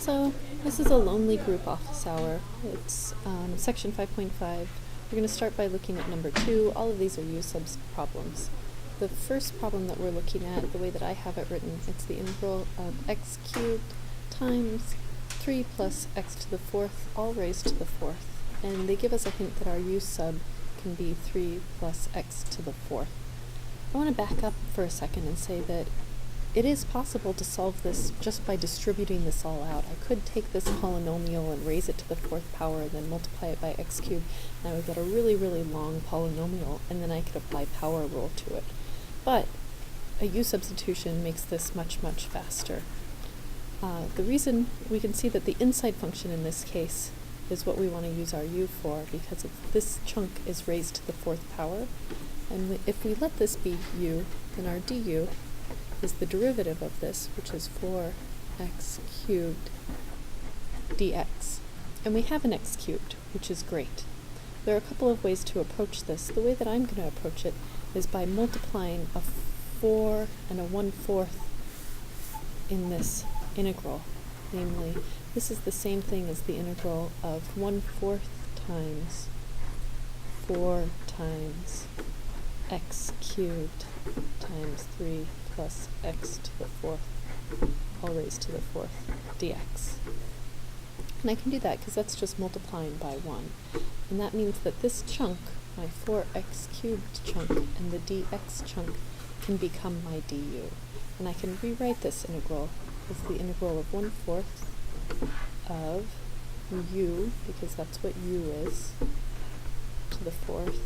So this is a lonely group office hour. It's section 5.5. We're going to start by looking at number 2. All of these are u-subs problems. The first problem that we're looking at, the way that I have it written, it's the integral of x cubed times 3 plus x to the 4th, all raised to the 4th. And they give us a hint that our u-sub can be 3 plus x to the 4th. I want to back up for a second and say that it is possible to solve this just by distributing this all out. I could take this polynomial and raise it to the 4th power and then multiply it by x cubed, and I would get a really, really long polynomial, and then I could apply power rule to it. But a u substitution makes this much, much faster. The reason we can see that the inside function in this case is what we want to use our u for, because this chunk is raised to the 4th power, and if we let this be u, then our du is the derivative of this, which is 4x cubed dx. And we have an x cubed, which is great. There are a couple of ways to approach this. The way that I'm going to approach it is by multiplying a 4 and a 1/4 in this integral. Namely, this is the same thing as the integral of 1/4 times 4 times x cubed times 3 plus x to the 4th, all raised to the 4th, dx. And I can do that because that's just multiplying by 1. And that means that this chunk, my 4x cubed chunk, and the dx chunk can become my du. And I can rewrite this integral as the integral of 1/4 of u, because that's what u is, to the 4th,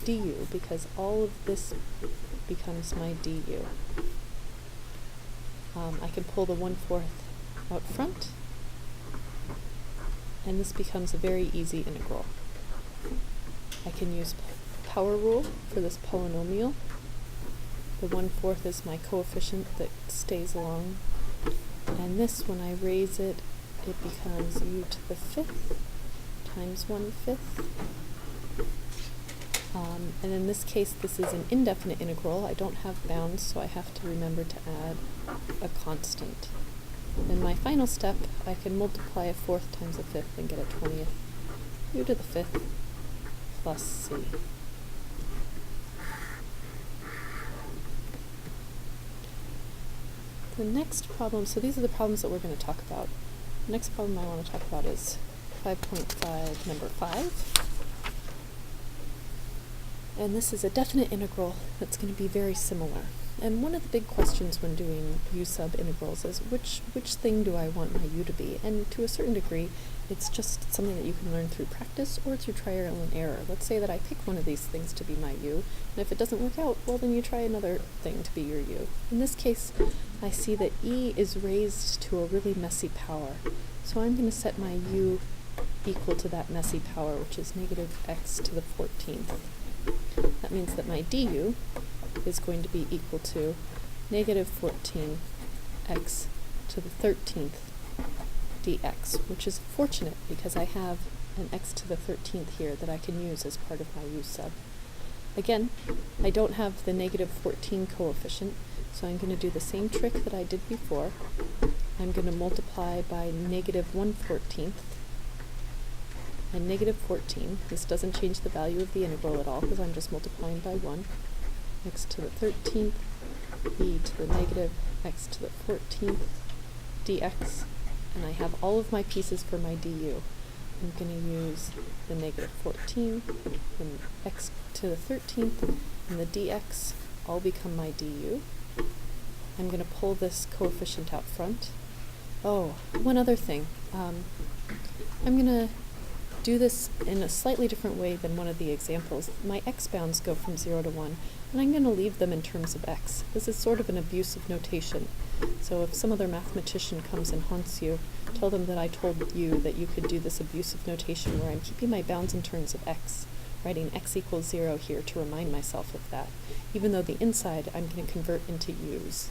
du, because all of this becomes my du. I can pull the 1/4 out front, and this becomes a very easy integral. I can use power rule for this polynomial. The 1/4 is my coefficient that stays along, and this, when I raise it, it becomes u to the 5th times 1/5. And in this case, this is an indefinite integral. I don't have bounds, so I have to remember to add a constant. In my final step, I can multiply a 4th times a 5th and get a 20th. U to the 5th plus c. The next problem, so these are the problems that we're going to talk about. The next problem I want to talk about is 5.5, number 5. And this is a definite integral that's going to be very similar. And one of the big questions when doing u-sub integrals is which thing do I want my u to be? And to a certain degree, it's just something that you can learn through practice or through trial and error. Let's say that I pick one of these things to be my u, and if it doesn't work out, well, then you try another thing to be your u. In this case, I see that e is raised to a really messy power. So I'm going to set my u equal to that messy power, which is negative x to the 14th. That means that my du is going to be equal to negative 14x to the 13th dx, which is fortunate because I have an x to the 13th here that I can use as part of my u-sub. Again, I don't have the negative 14 coefficient, so I'm going to do the same trick that I did before. I'm going to multiply by negative 1/14, and negative 14, this doesn't change the value of the integral at all because I'm just multiplying by 1, x to the 13th, e to the negative x to the 14th dx, and I have all of my pieces for my du. I'm going to use the negative 14, and x to the 13th, and the dx all become my du. I'm going to pull this coefficient out front. Oh, one other thing. I'm going to do this in a slightly different way than one of the examples. My x bounds go from 0 to 1, and I'm going to leave them in terms of x. This is sort of an abusive notation. So if some other mathematician comes and haunts you, tell them that I told you that you could do this abusive notation where I'm keeping my bounds in terms of x, writing x equals 0 here to remind myself of that, even though the inside I'm going to convert into u's.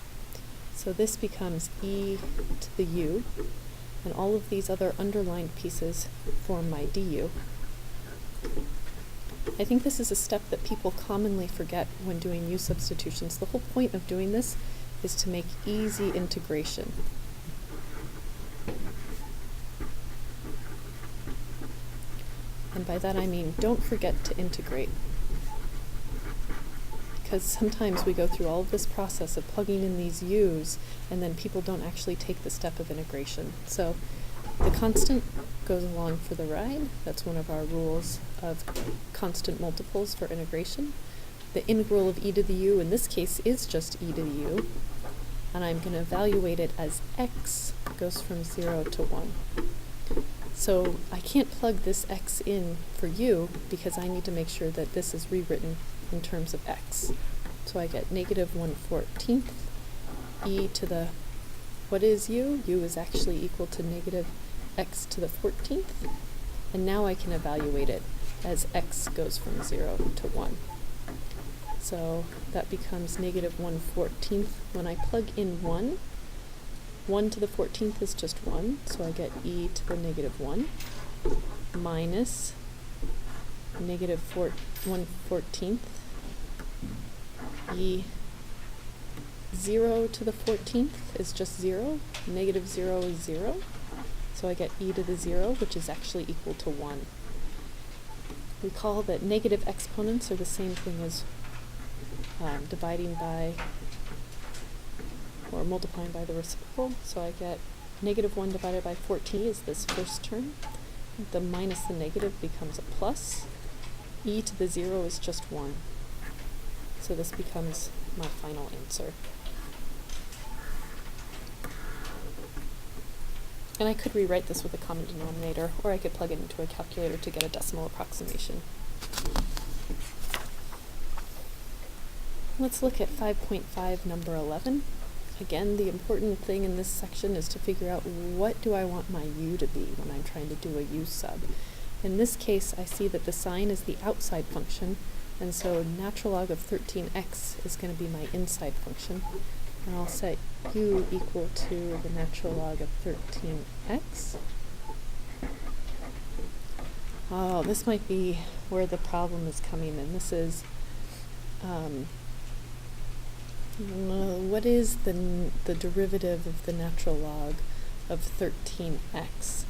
So this becomes e to the u, and all of these other underlined pieces form my du. I think this is a step that people commonly forget when doing u substitutions. The whole point of doing this is to make easy integration. And by that I mean don't forget to integrate. Because sometimes we go through all of this process of plugging in these u's, and then people don't actually take the step of integration. So the constant goes along for the ride. That's one of our rules of constant multiples for integration. The integral of e to the u in this case is just e to the u, and I'm going to evaluate it as x goes from 0 to 1. So I can't plug this x in for u because I need to make sure that this is rewritten in terms of x. So I get negative 1/14 e to the, what is u? U is actually equal to negative x to the 14th. And now I can evaluate it as x goes from 0 to 1. So that becomes negative 1/14 when I plug in 1. 1 to the 14th is just 1, so I get e to the negative 1 minus negative 1/14 e 0 to the 14th is just 0, negative 0 is 0, so I get e to the 0, which is actually equal to 1. Recall that negative exponents are the same thing as dividing by or multiplying by the reciprocal, so I get negative 1 divided by 14 is this first term. The minus the negative becomes a plus. E to the 0 is just 1. So this becomes my final answer. And I could rewrite this with a common denominator, or I could plug it into a calculator to get a decimal approximation. Let's look at 5.5, number 11. Again, the important thing in this section is to figure out what do I want my u to be when I'm trying to do a u sub. In this case, I see that the sign is the outside function, and so natural log of 13x is going to be my inside function. And I'll set u equal to the natural log of 13x. Oh, this might be where the problem is coming in. This is what is the derivative of the natural log of 13x?